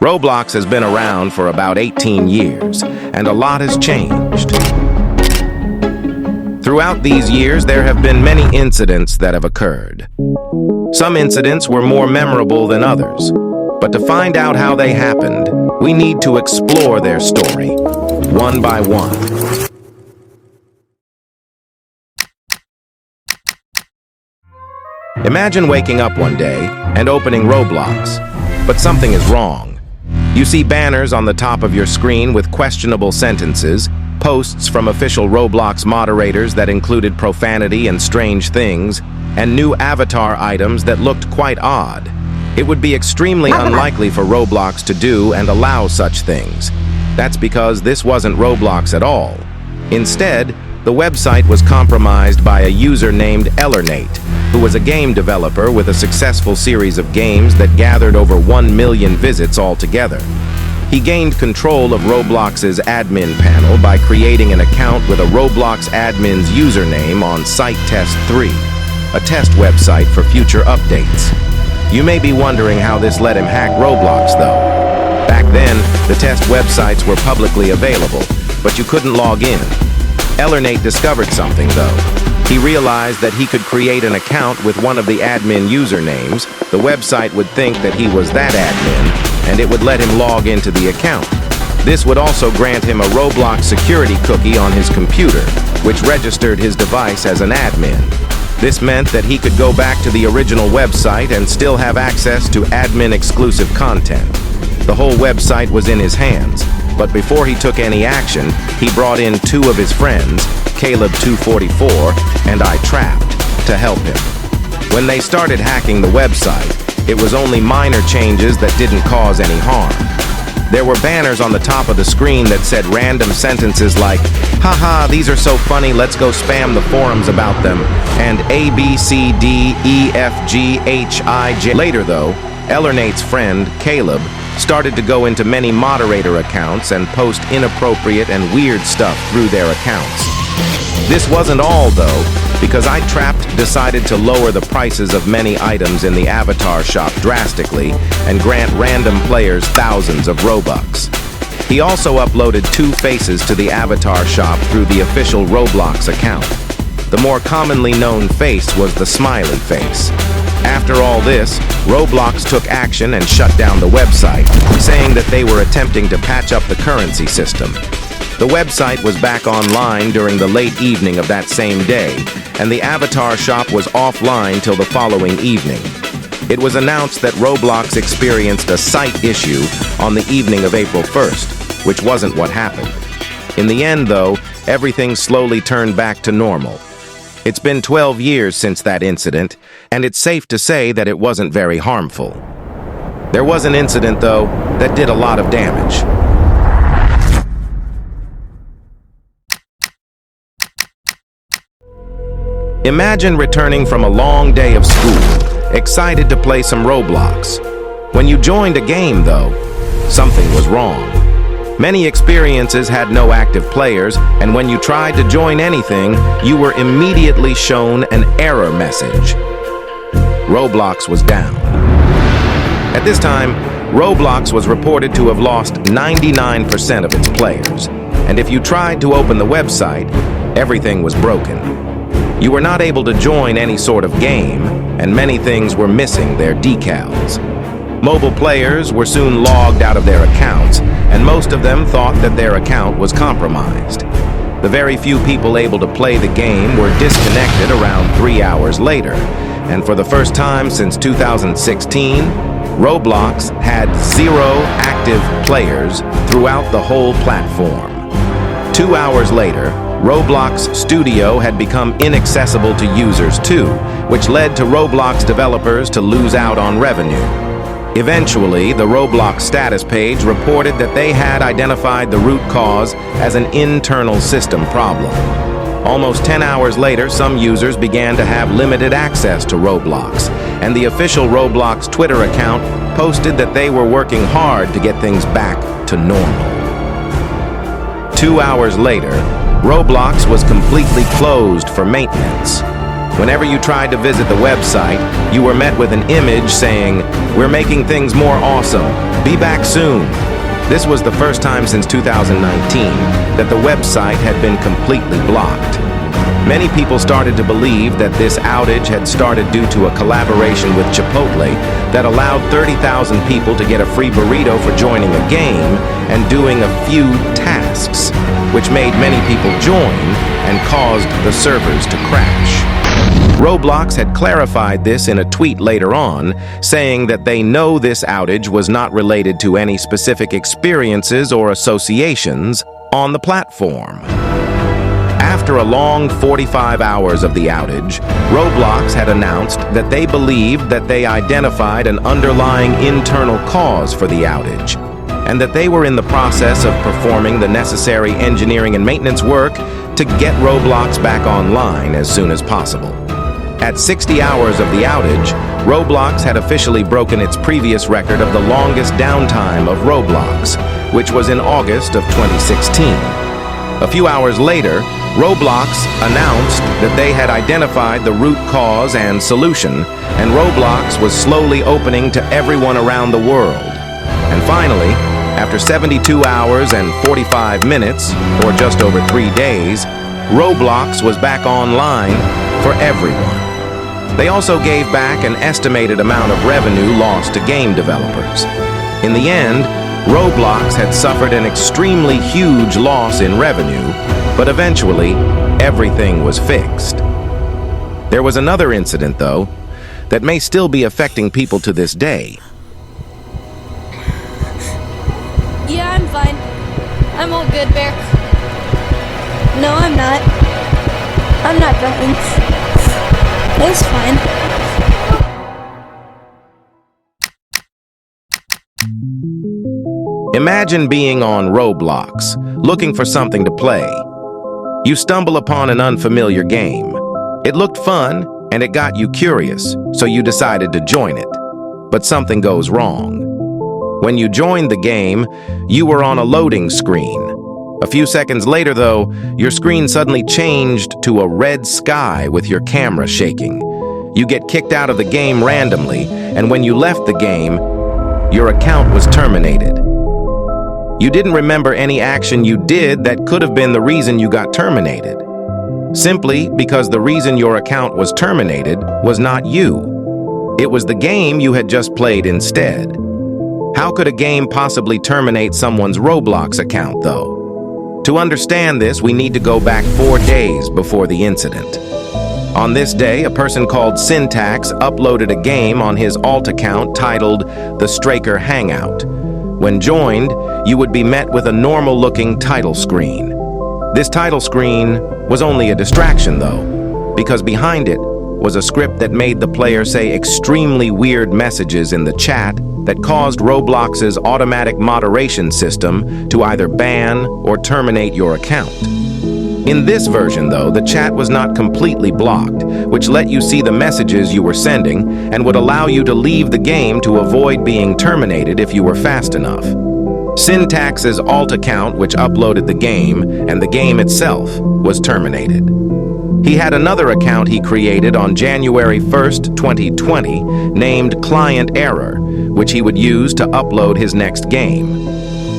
Roblox has been around for about 18 years, and a lot has changed. Throughout these years, there have been many incidents that have occurred. Some incidents were more memorable than others, but to find out how they happened, we need to explore their story, one by one. Imagine waking up one day and opening Roblox, but something is wrong. You see banners on the top of your screen with questionable sentences, posts from official Roblox moderators that included profanity and strange things, and new avatar items that looked quite odd. It would be extremely unlikely for Roblox to do and allow such things. That's because this wasn't Roblox at all. Instead, the website was compromised by a user named Elernate, who was a game developer with a successful series of games that gathered over 1 million visits altogether. He gained control of Roblox's admin panel by creating an account with a Roblox admin's username on Site Test 3, a test website for future updates. You may be wondering how this let him hack Roblox, though. Back then, the test websites were publicly available, but you couldn't log in. Elernate discovered something, though. He realized that he could create an account with one of the admin usernames. The website would think that he was that admin, and it would let him log into the account. This would also grant him a Roblox security cookie on his computer, which registered his device as an admin. This meant that he could go back to the original website and still have access to admin-exclusive content. The whole website was in his hands, but before he took any action, he brought in two of his friends, Caleb244 and iTrapped, to help him. When they started hacking the website, it was only minor changes that didn't cause any harm. There were banners on the top of the screen that said random sentences like, "Haha, these are so funny, let's go spam the forums about them," and ABCDEFGHIJ. Later though, Elernate's friend, Caleb, started to go into many moderator accounts and post inappropriate and weird stuff through their accounts. This wasn't all, though, because iTrapped decided to lower the prices of many items in the avatar shop drastically and grant random players thousands of Robux. He also uploaded two faces to the avatar shop through the official Roblox account. The more commonly known face was the smiley face. After all this, Roblox took action and shut down the website, saying that they were attempting to patch up the currency system. The website was back online during the late evening of that same day, and the avatar shop was offline till the following evening. It was announced that Roblox experienced a site issue on the evening of April 1st, which wasn't what happened. In the end, though, everything slowly turned back to normal. It's been 12 years since that incident, and it's safe to say that it wasn't very harmful. There was an incident, though, that did a lot of damage. Imagine returning from a long day of school, excited to play some Roblox. When you joined a game, though, something was wrong. Many experiences had no active players, and when you tried to join anything, you were immediately shown an error message. Roblox was down. At this time, Roblox was reported to have lost 99% of its players, and if you tried to open the website, everything was broken. You were not able to join any sort of game, and many things were missing their decals. Mobile players were soon logged out of their accounts, and most of them thought that their account was compromised. The very few people able to play the game were disconnected around 3 hours later, and for the first time since 2016, Roblox had 0 active players throughout the whole platform. 2 hours later, Roblox Studio had become inaccessible to users too, which led to Roblox developers to lose out on revenue. Eventually, the Roblox status page reported that they had identified the root cause as an internal system problem. Almost 10 hours later, some users began to have limited access to Roblox, and the official Roblox Twitter account posted that they were working hard to get things back to normal. 2 hours later, Roblox was completely closed for maintenance. Whenever you tried to visit the website, you were met with an image saying, "We're making things more awesome. Be back soon." This was the first time since 2019 that the website had been completely blocked. Many people started to believe that this outage had started due to a collaboration with Chipotle that allowed 30,000 people to get a free burrito for joining a game and doing a few tasks, which made many people join and caused the servers to crash. Roblox had clarified this in a tweet later on, saying that they know this outage was not related to any specific experiences or associations on the platform. After a long 45 hours of the outage, Roblox had announced that they believed that they identified an underlying internal cause for the outage, and that they were in the process of performing the necessary engineering and maintenance work to get Roblox back online as soon as possible. At 60 hours of the outage, Roblox had officially broken its previous record of the longest downtime of Roblox, which was in August of 2016. A few hours later, Roblox announced that they had identified the root cause and solution, and Roblox was slowly opening to everyone around the world. And finally, after 72 hours and 45 minutes, or just over 3 days, Roblox was back online for everyone. They also gave back an estimated amount of revenue lost to game developers. In the end, Roblox had suffered an extremely huge loss in revenue, but eventually, everything was fixed. There was another incident, though, that may still be affecting people to this day. Yeah, I'm fine. I'm all good, Bear. No, I'm not. I'm not dying. It's fine. Imagine being on Roblox, looking for something to play. You stumble upon an unfamiliar game. It looked fun, and it got you curious, so you decided to join it. But something goes wrong. When you joined the game, you were on a loading screen. A few seconds later, though, your screen suddenly changed to a red sky with your camera shaking. You get kicked out of the game randomly, and when you left the game, your account was terminated. You didn't remember any action you did that could have been the reason you got terminated. Simply because the reason your account was terminated was not you. It was the game you had just played instead. How could a game possibly terminate someone's Roblox account, though? To understand this, we need to go back 4 days before the incident. On this day, a person called Syntax uploaded a game on his alt account titled The Straker Hangout. When joined, you would be met with a normal-looking title screen. This title screen was only a distraction, though, because behind it was a script that made the player say extremely weird messages in the chat that caused Roblox's automatic moderation system to either ban or terminate your account. In this version, though, the chat was not completely blocked, which let you see the messages you were sending and would allow you to leave the game to avoid being terminated if you were fast enough. Syntax's alt account, which uploaded the game, and the game itself, was terminated. He had another account he created on January 1st, 2020, named Client Error, which he would use to upload his next game.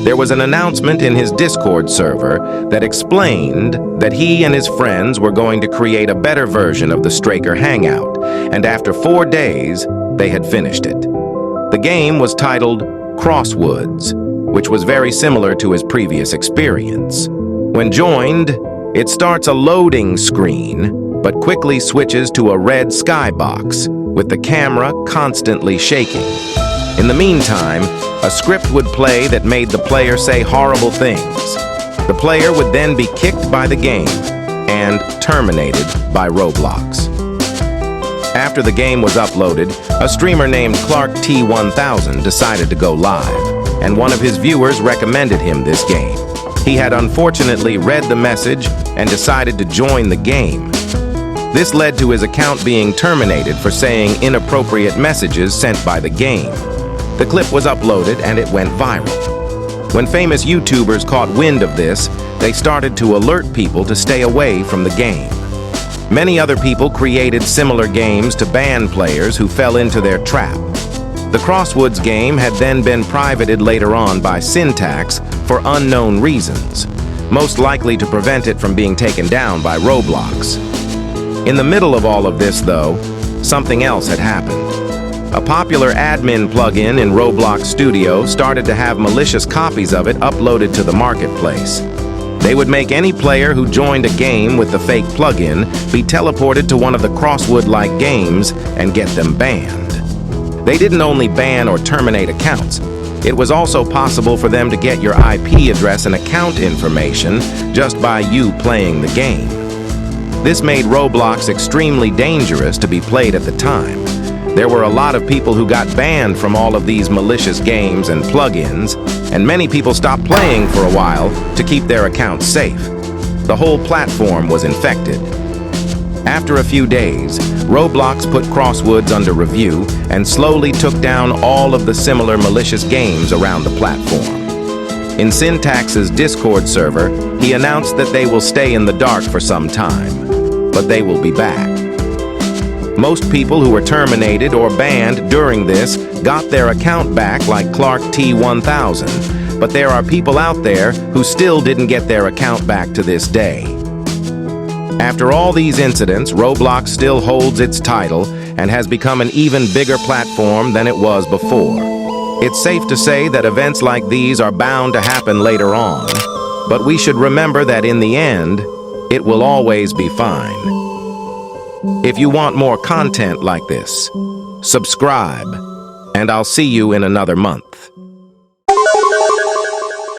There was an announcement in his Discord server that explained that he and his friends were going to create a better version of the Straker Hangout, and after 4 days, they had finished it. The game was titled Crosswoods, which was very similar to his previous experience. When joined, it starts a loading screen, but quickly switches to a red skybox, with the camera constantly shaking. In the meantime, a script would play that made the player say horrible things. The player would then be kicked by the game and terminated by Roblox. After the game was uploaded, a streamer named ClarkT1000 decided to go live, and one of his viewers recommended him this game. He had unfortunately read the message and decided to join the game. This led to his account being terminated for saying inappropriate messages sent by the game. The clip was uploaded and it went viral. When famous YouTubers caught wind of this, they started to alert people to stay away from the game. Many other people created similar games to ban players who fell into their trap. The Crosswoods game had then been privated later on by Syntax for unknown reasons, most likely to prevent it from being taken down by Roblox. In the middle of all of this, though, something else had happened. A popular admin plugin in Roblox Studio started to have malicious copies of it uploaded to the marketplace. They would make any player who joined a game with the fake plugin be teleported to one of the Crosswood-like games and get them banned. They didn't only ban or terminate accounts. It was also possible for them to get your IP address and account information just by you playing the game. This made Roblox extremely dangerous to be played at the time. There were a lot of people who got banned from all of these malicious games and plugins, and many people stopped playing for a while to keep their accounts safe. The whole platform was infected. After a few days, Roblox put Crosswoods under review and slowly took down all of the similar malicious games around the platform. In Syntax's Discord server, he announced that they will stay in the dark for some time, but they will be back. Most people who were terminated or banned during this got their account back like Clark T1000, but there are people out there who still didn't get their account back to this day. After all these incidents, Roblox still holds its title and has become an even bigger platform than it was before. It's safe to say that events like these are bound to happen later on, but we should remember that in the end, it will always be fine. If you want more content like this, subscribe, and I'll see you in another month.